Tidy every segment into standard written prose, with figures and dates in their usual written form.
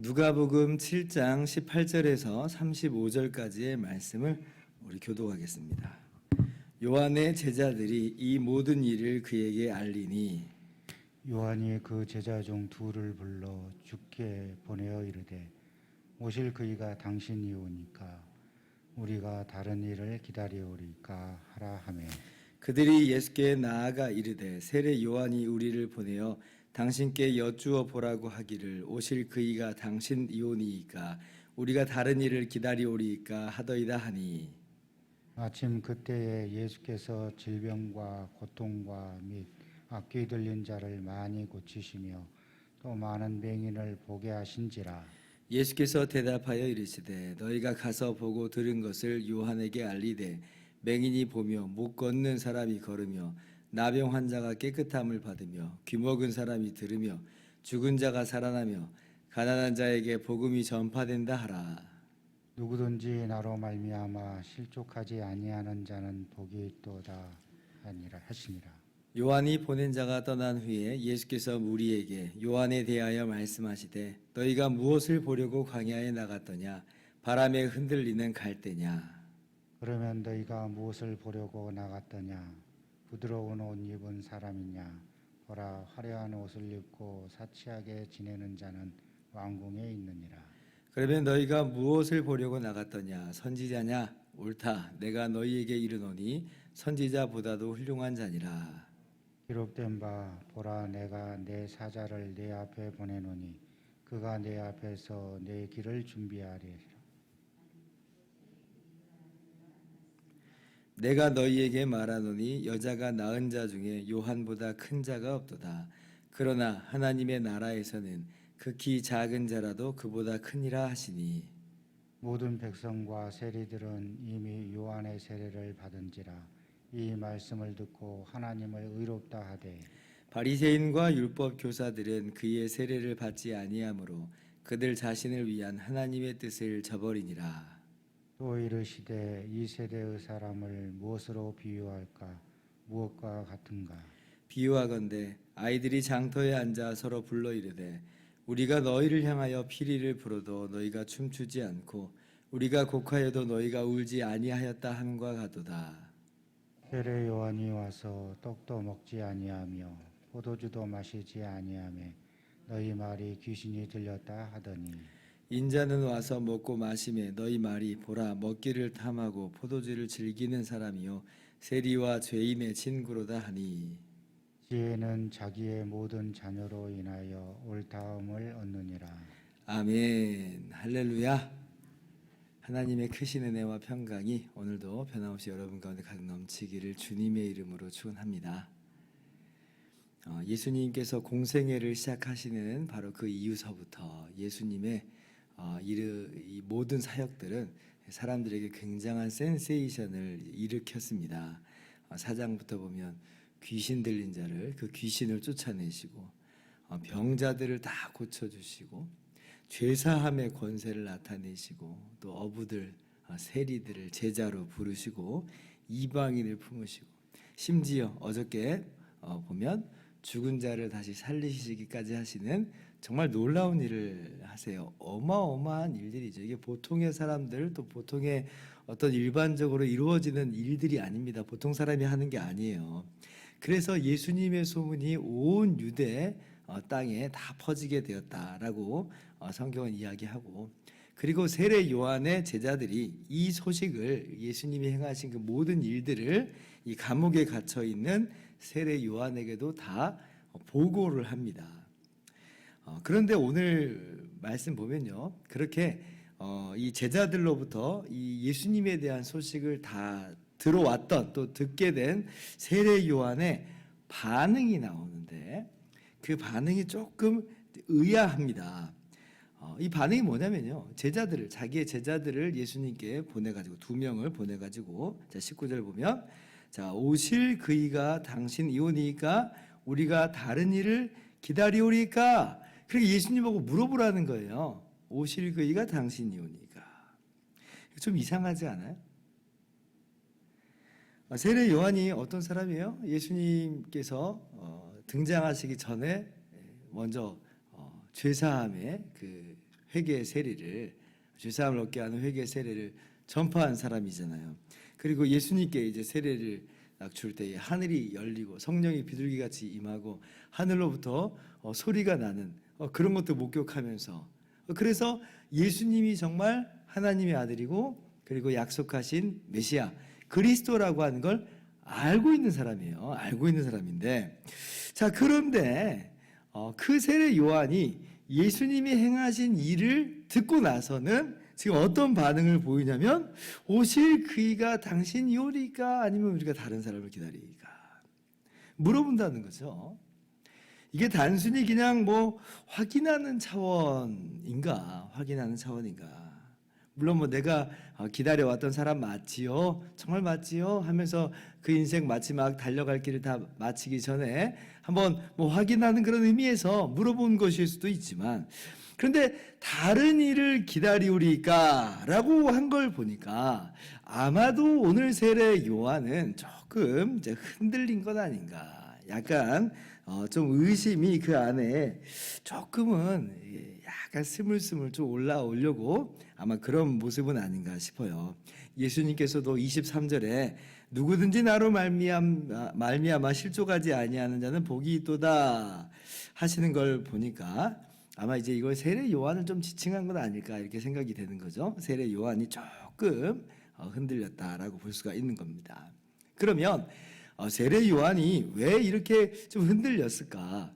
누가복음 7장 18절에서 35절까지의 말씀을 우리 교독하겠습니다. 요한의 제자들이 이 모든 일을 그에게 알리니 요한이 그 제자 중 둘을 불러 주께 보내어 이르되 오실 그이가 당신이 오니까 우리가 다른 일을 기다리오리까 하라 하매 그들이 예수께 나아가 이르되 세례 요한이 우리를 보내어 당신께 여쭈어 보라고 하기를 오실 그이가 당신이오니이까 우리가 다른 일을 기다리오리까 하더이다 하니 마침 그때에 예수께서 질병과 고통과 및 악귀 들린 자를 많이 고치시며 또 많은 맹인을 보게 하신지라. 예수께서 대답하여 이르시되 너희가 가서 보고 들은 것을 요한에게 알리되 맹인이 보며 못 걷는 사람이 걸으며 나병 환자가 깨끗함을 받으며 귀먹은 사람이 들으며 죽은 자가 살아나며 가난한 자에게 복음이 전파된다 하라. 누구든지 나로 말미암아 실족하지 아니하는 자는 복이 있도다 하니라 하시니라. 요한이 보낸 자가 떠난 후에 예수께서 무리에게 요한에 대하여 말씀하시되 너희가 무엇을 보려고 광야에 나갔더냐 바람에 흔들리는 갈대냐. 그러면 너희가 무엇을 보려고 나갔더냐 부드러운 옷 입은 사람이냐 보라 화려한 옷을 입고 사치하게 지내는 자는 왕궁에 있느니라. 그러면 너희가 무엇을 보려고 나갔더냐 선지자냐 옳다 내가 너희에게 이르노니 선지자보다도 훌륭한 자니라. 기록된 바 보라 내가 내 사자를 내 앞에 보내노니 그가 내 앞에서 내 길을 준비하리라. 내가 너희에게 말하노니 여자가 낳은 자 중에 요한보다 큰 자가 없도다. 그러나 하나님의 나라에서는 극히 작은 자라도 그보다 크니라 하시니 모든 백성과 세리들은 이미 요한의 세례를 받은지라. 이 말씀을 듣고 하나님을 의롭다 하되 바리새인과 율법 교사들은 그의 세례를 받지 아니하므로 그들 자신을 위한 하나님의 뜻을 저버리니라. 또 이르시되 이 세대의 사람을 무엇으로 비유할까 무엇과 같은가. 비유하건대 아이들이 장터에 앉아 서로 불러 이르되 우리가 너희를 향하여 피리를 불어도 너희가 춤추지 않고 우리가 곡하여도 너희가 울지 아니하였다 함과 같도다. 세례 요한이 와서 떡도 먹지 아니하며 포도주도 마시지 아니하며 너희 말이 귀신이 들렸다 하더니 인자는 와서 먹고 마시매 너희 말이 보라 먹기를 탐하고 포도주를 즐기는 사람이요 세리와 죄인의 친구로다 하니 지혜는 자기의 모든 자녀로 인하여 옳다함을 얻느니라. 아멘. 할렐루야. 하나님의 크신 은혜와 평강이 오늘도 변함없이 여러분 가운데 가득 넘치기를 주님의 이름으로 축원합니다. 예수님께서 공생애를 시작하시는 바로 그 이후서부터 예수님의 이 모든 사역들은 사람들에게 굉장한 센세이션을 일으켰습니다. 4장부터 보면 귀신 들린 자를 그 귀신을 쫓아내시고 병자들을 다 고쳐주시고 죄사함의 권세를 나타내시고 또 어부들 세리들을 제자로 부르시고 이방인을 품으시고 심지어 어저께 보면 죽은 자를 다시 살리시기까지 하시는 정말 놀라운 일을 하세요. 어마어마한 일들이죠. 이게 보통의 사람들 또 보통의 어떤 일반적으로 이루어지는 일들이 아닙니다. 보통 사람이 하는 게 아니에요. 그래서 예수님의 소문이 온 유대 땅에 다 퍼지게 되었다라고 성경은 이야기하고 그리고 세례 요한의 제자들이 이 소식을 예수님이 행하신 그 모든 일들을 이 감옥에 갇혀 있는 세례 요한에게도 다 보고를 합니다. 그런데 오늘 말씀 보면요, 그렇게 이 제자들로부터 이 예수님에 대한 소식을 다 들어왔던 또 듣게 된 세례 요한의 반응이 나오는데 그 반응이 조금 의아합니다. 이 반응이 뭐냐면요, 자기의 제자들을 예수님께 보내가지고 2명을 보내가지고 자 19절 보면 자 오실 그이가 당신이오니까 우리가 다른 일을 기다리오리까? 그렇게 예수님 보고 물어보라는 거예요. 오실 그이가 당신이 오니까. 좀 이상하지 않아요? 세례 요한이 어떤 사람이에요? 예수님께서 등장하시기 전에 먼저 죄사함의 그 회개 세례를, 죄사함을 얻게 하는 회개 세례를 전파한 사람이잖아요. 그리고 예수님께 이제 세례를 줄 때에 하늘이 열리고 성령이 비둘기같이 임하고 하늘로부터 소리가 나는 그런 것도 목격하면서, 그래서 예수님이 정말 하나님의 아들이고 그리고 약속하신 메시아 그리스도라고 하는 걸 알고 있는 사람이에요. 알고 있는 사람인데, 자, 그런데 그 세례 요한이 예수님이 행하신 일을 듣고 나서는 지금 어떤 반응을 보이냐면, 오실 그이가 당신이오리까 아니면 우리가 다른 사람을 기다리까 물어본다는 거죠. 이게 단순히 그냥 뭐 확인하는 차원인가, 확인하는 차원인가. 물론 뭐 내가 기다려왔던 사람 맞지요? 정말 맞지요? 하면서 그 인생 마지막 달려갈 길을 다 마치기 전에 한번 뭐 확인하는 그런 의미에서 물어본 것일 수도 있지만, 그런데 다른 일을 기다리오리까 라고 한 걸 보니까 아마도 오늘 세례 요한은 조금 이제 흔들린 것 아닌가. 약간 좀 의심이 그 안에 조금은 약간 스물스물 좀 올라오려고 아마 그런 모습은 아닌가 싶어요. 예수님께서도 23절에 누구든지 나로 말미암아 실족하지 아니하는 자는 복이 있도다 하시는 걸 보니까 아마 이제 이걸 세례 요한을 좀 지칭한 건 아닐까 이렇게 생각이 되는 거죠. 세례 요한이 조금 흔들렸다라고 볼 수가 있는 겁니다. 그러면 세례 요한이 왜 이렇게 좀 흔들렸을까?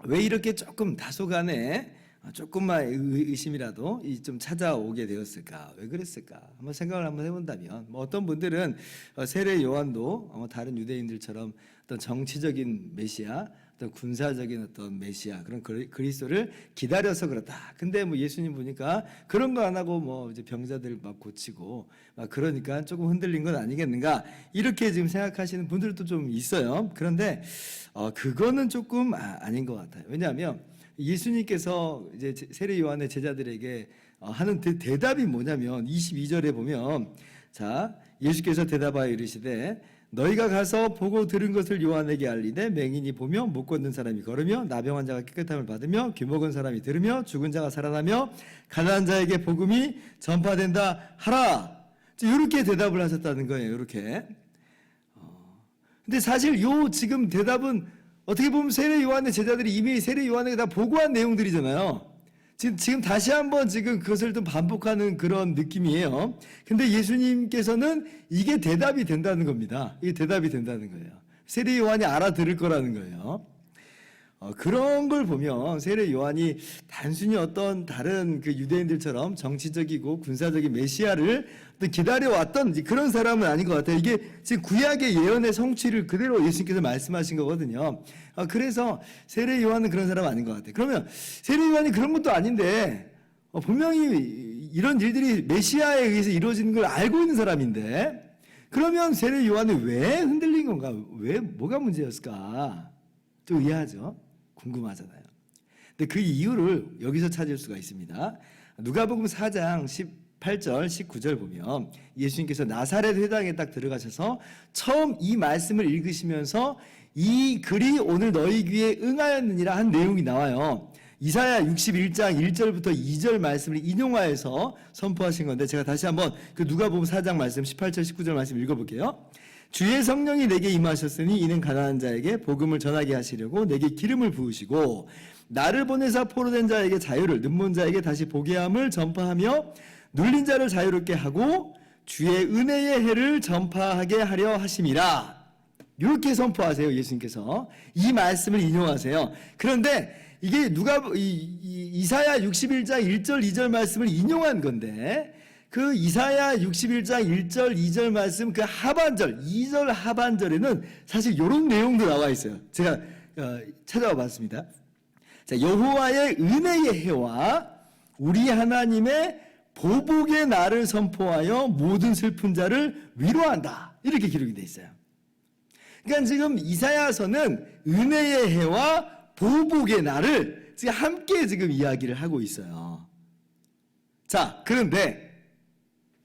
왜 이렇게 조금 다소간에 조금만 의심이라도 좀 찾아오게 되었을까? 왜 그랬을까? 한번 생각을 한번 해본다면, 뭐 어떤 분들은 세례 요한도 다른 유대인들처럼 어떤 정치적인 메시아, 어떤 군사적인 어떤 메시아, 그런 그리스도를 기다려서 그렇다. 근데 뭐 예수님 보니까 그런 거 안 하고 뭐 이제 병자들 막 고치고 막 그러니까 조금 흔들린 건 아니겠는가? 이렇게 지금 생각하시는 분들도 좀 있어요. 그런데 그거는 조금 아닌 것 같아요. 왜냐하면 예수님께서 이제 세례 요한의 제자들에게 하는 대답이 뭐냐면 22절에 보면, 자, 예수께서 대답하여 이르시되 너희가 가서 보고 들은 것을 요한에게 알리되 맹인이 보며 못 걷는 사람이 걸으며 나병한 자가 깨끗함을 받으며 귀먹은 사람이 들으며 죽은 자가 살아나며 가난한 자에게 복음이 전파된다 하라. 이렇게 대답을 하셨다는 거예요. 이렇게. 근데 사실 요 지금 대답은 어떻게 보면 세례 요한의 제자들이 이미 세례 요한에게 다 보고한 내용들이잖아요. 지금 다시 한번 지금 그것을 좀 반복하는 그런 느낌이에요. 근데 예수님께서는 이게 대답이 된다는 겁니다. 이게 대답이 된다는 거예요. 세례 요한이 알아들을 거라는 거예요. 그런 걸 보면 세례 요한이 단순히 어떤 다른 그 유대인들처럼 정치적이고 군사적인 메시아를 기다려왔던 그런 사람은 아닌 것 같아요. 이게 지금 구약의 예언의 성취를 그대로 예수님께서 말씀하신 거거든요. 그래서 세례 요한은 그런 사람 아닌 것 같아요. 그러면 세례 요한이 그런 것도 아닌데 분명히 이런 일들이 메시아에 의해서 이루어지는 걸 알고 있는 사람인데, 그러면 세례 요한이 왜 흔들린 건가? 왜 뭐가 문제였을까? 좀 이해하죠? 궁금하잖아요. 근데 그 이유를 여기서 찾을 수가 있습니다. 누가복음 4장 18절, 19절 보면 예수님께서 나사렛 회당에 딱 들어가셔서 처음 이 말씀을 읽으시면서 이 글이 오늘 너희 귀에 응하였느니라 한 내용이 나와요. 이사야 61장 1절부터 2절 말씀을 인용하여서 선포하신 건데, 제가 다시 한번 그 누가복음 4장 말씀 18절, 19절 말씀 읽어볼게요. 주의 성령이 내게 임하셨으니 이는 가난한 자에게 복음을 전하게 하시려고 내게 기름을 부으시고 나를 보내사 포로된 자에게 자유를, 눈먼 자에게 다시 보게 함을 전파하며 눌린 자를 자유롭게 하고 주의 은혜의 해를 전파하게 하려 하심이라. 이렇게 선포하세요. 예수님께서 이 말씀을 인용하세요. 그런데 이게 이사야 61장 1절 2절 말씀을 인용한 건데, 그 이사야 61장 1절 2절 말씀 그 하반절 2절 하반절에는 사실 이런 내용도 나와 있어요. 제가 찾아와 봤습니다. 자, 여호와의 은혜의 해와 우리 하나님의 보복의 날을 선포하여 모든 슬픈 자를 위로한다. 이렇게 기록이 돼 있어요. 그러니까 지금 이사야서는 은혜의 해와 보복의 날을 지금 함께 지금 이야기를 하고 있어요. 자, 그런데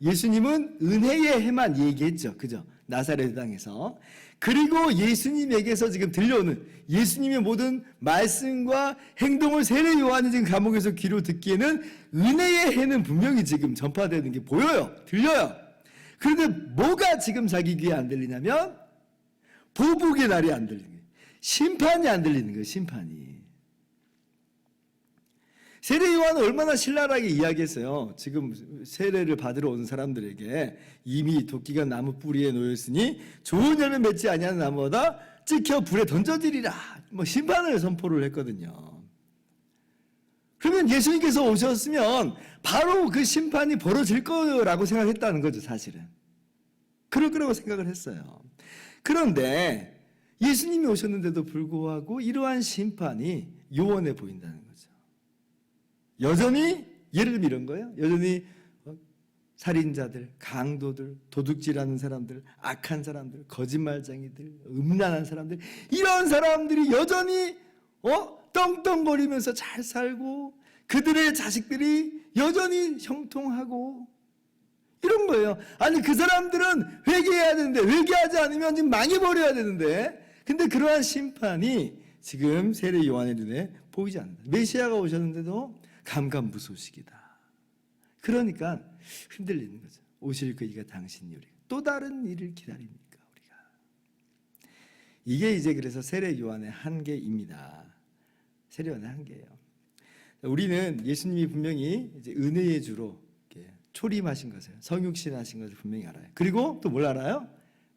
예수님은 은혜의 해만 얘기했죠. 그죠? 나사렛 땅에서. 그리고 예수님에게서 지금 들려오는 예수님의 모든 말씀과 행동을 세례 요한이 지금 감옥에서 귀로 듣기에는 은혜의 해는 분명히 지금 전파되는 게 보여요. 들려요. 그런데 뭐가 지금 자기 귀에 안 들리냐면 보복의 날이 안 들리는 거예요. 심판이 안 들리는 거예요. 심판이. 세례 요한은 얼마나 신랄하게 이야기했어요. 지금 세례를 받으러 온 사람들에게 이미 도끼가 나무 뿌리에 놓였으니 좋은 열매 맺지 아니하는 나무보다 찍혀 불에 던져지리라. 뭐 심판을 선포를 했거든요. 그러면 예수님께서 오셨으면 바로 그 심판이 벌어질 거라고 생각했다는 거죠, 사실은. 그럴 거라고 생각을 했어요. 그런데 예수님이 오셨는데도 불구하고 이러한 심판이 요원해 보인다는 거죠. 여전히 예를 들면 이런 거예요. 여전히 살인자들, 강도들, 도둑질하는 사람들, 악한 사람들, 거짓말쟁이들, 음란한 사람들, 이런 사람들이 여전히 떵떵거리면서 잘 살고 그들의 자식들이 여전히 형통하고 이런 거예요. 아니 그 사람들은 회개해야 되는데 회개하지 않으면 지금 망해버려야 되는데 근데 그러한 심판이 지금 세례 요한의 눈에 보이지 않는다. 메시아가 오셨는데도 감감무소식이다. 그러니까 흔들리는 거죠. 오실 그이가 당신이 우리가 또 다른 일을 기다립니까 우리가. 이게 이제 그래서 세례 요한의 한계입니다. 세례 요한의 한계예요. 우리는 예수님이 분명히 이제 은혜의 주로 이렇게 초림하신 것을 성육신하신 것을 분명히 알아요. 그리고 또 뭘 알아요?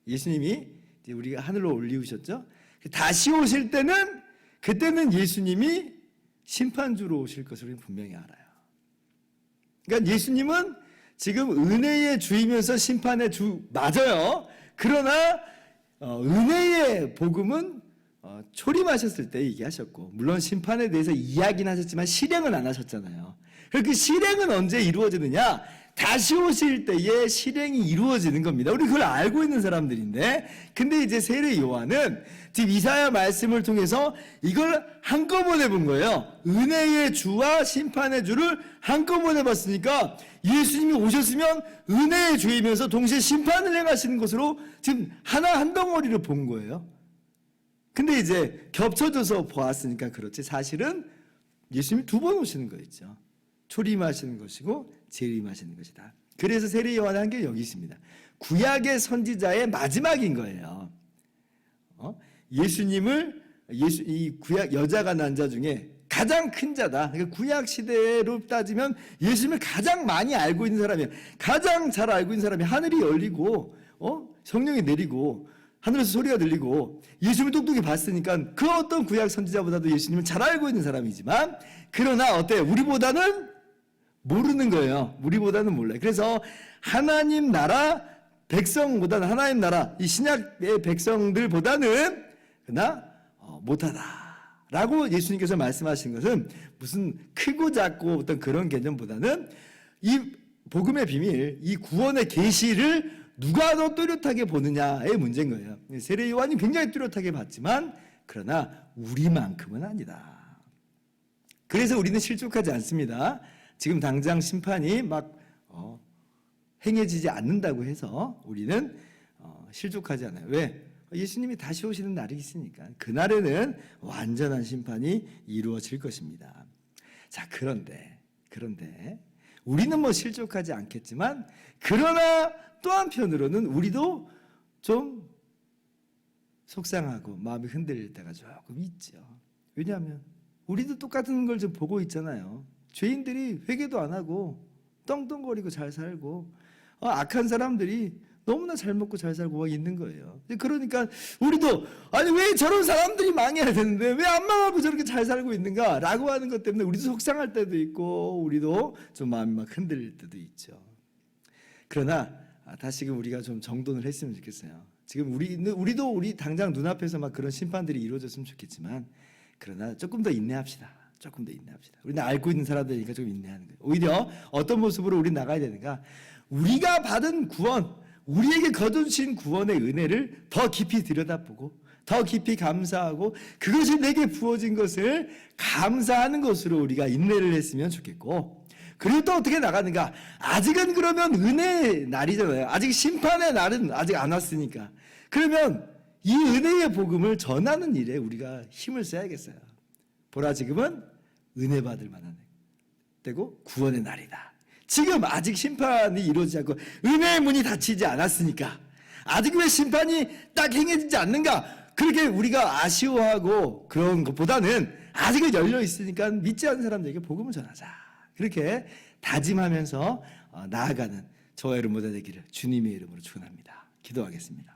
예수님이 이제 우리가 하늘로 올리우셨죠. 다시 오실 때는 그때는 예수님이 심판주로 오실 것을 우리는 분명히 알아요. 그러니까 예수님은 지금 은혜의 주이면서 심판의 주 맞아요. 그러나 은혜의 복음은 초림하셨을 때 얘기하셨고 물론 심판에 대해서 이야기는 하셨지만 실행은 안 하셨잖아요. 그 실행은 언제 이루어지느냐? 다시 오실 때에 실행이 이루어지는 겁니다. 우리 그걸 알고 있는 사람들인데 근데 이제 세례 요한은 지금 이사야 말씀을 통해서 이걸 한꺼번에 본 거예요. 은혜의 주와 심판의 주를 한꺼번에 봤으니까 예수님이 오셨으면 은혜의 주이면서 동시에 심판을 행하시는 것으로 지금 하나 한 덩어리를 본 거예요. 근데 이제 겹쳐져서 보았으니까 그렇지 사실은 예수님이 두 번 오시는 거였죠. 초림하시는 것이고 재림하시는 것이다. 그래서 세례 요한의 한계는 여기 있습니다. 구약의 선지자의 마지막인 거예요. 예수님을 이 구약 여자가 난 자 중에 가장 큰 자다. 그러니까 구약 시대로 따지면 예수님을 가장 많이 알고 있는 사람이에요. 가장 잘 알고 있는 사람이 하늘이 열리고 성령이 내리고 하늘에서 소리가 들리고 예수님을 똑똑히 봤으니까 그 어떤 구약 선지자보다도 예수님을 잘 알고 있는 사람이지만 그러나 어때요? 우리보다는 모르는 거예요. 우리보다는 몰라요. 그래서 하나님 나라 백성보다는 하나님 나라 이 신약의 백성들보다는 그러나 못하다라고 예수님께서 말씀하신 것은 무슨 크고 작고 어떤 그런 개념보다는 이 복음의 비밀, 이 구원의 계시를 누가 더 뚜렷하게 보느냐의 문제인 거예요. 세례 요한이 굉장히 뚜렷하게 봤지만 그러나 우리만큼은 아니다. 그래서 우리는 실족하지 않습니다. 지금 당장 심판이 막 행해지지 않는다고 해서 우리는 실족하지 않아요. 왜? 예수님이 다시 오시는 날이 있으니까 그날에는 완전한 심판이 이루어질 것입니다. 자, 그런데 우리는 뭐 실족하지 않겠지만 그러나 또 한편으로는 우리도 좀 속상하고 마음이 흔들릴 때가 조금 있죠. 왜냐하면 우리도 똑같은 걸 좀 보고 있잖아요. 죄인들이 회개도 안 하고 떵떵거리고 잘 살고 악한 사람들이 너무나 잘 먹고 잘 살고 막 있는 거예요. 그러니까 우리도 아니 왜 저런 사람들이 망해야 되는데 왜 안 망하고 저렇게 잘 살고 있는가 라고 하는 것 때문에 우리도 속상할 때도 있고 우리도 좀 마음이 막 흔들릴 때도 있죠. 그러나 다시금 우리가 좀 정돈을 했으면 좋겠어요. 지금 우리도 우리 당장 눈앞에서 막 그런 심판들이 이루어졌으면 좋겠지만 그러나 조금 더 인내합시다. 조금 더 인내합시다. 우리는 알고 있는 사람들이니까 좀 인내하는 거예요. 오히려 어떤 모습으로 우리는 나가야 되는가? 우리가 받은 구원, 우리에게 거두신 구원의 은혜를 더 깊이 들여다보고 더 깊이 감사하고 그것이 내게 부어진 것을 감사하는 것으로 우리가 인내를 했으면 좋겠고, 그리고 또 어떻게 나가는가? 아직은 그러면 은혜의 날이잖아요. 아직 심판의 날은 아직 안 왔으니까. 그러면 이 은혜의 복음을 전하는 일에 우리가 힘을 써야겠어요. 보라, 지금은 은혜 받을 만한 때고 구원의 날이다. 지금 아직 심판이 이루어지지 않고 은혜의 문이 닫히지 않았으니까, 아직 왜 심판이 딱 행해지지 않는가? 그렇게 우리가 아쉬워하고 그런 것보다는 아직은 열려 있으니까 믿지 않는 사람들에게 복음을 전하자. 그렇게 다짐하면서 나아가는 저와 여러분 모두 되기를 주님의 이름으로 축원합니다. 기도하겠습니다.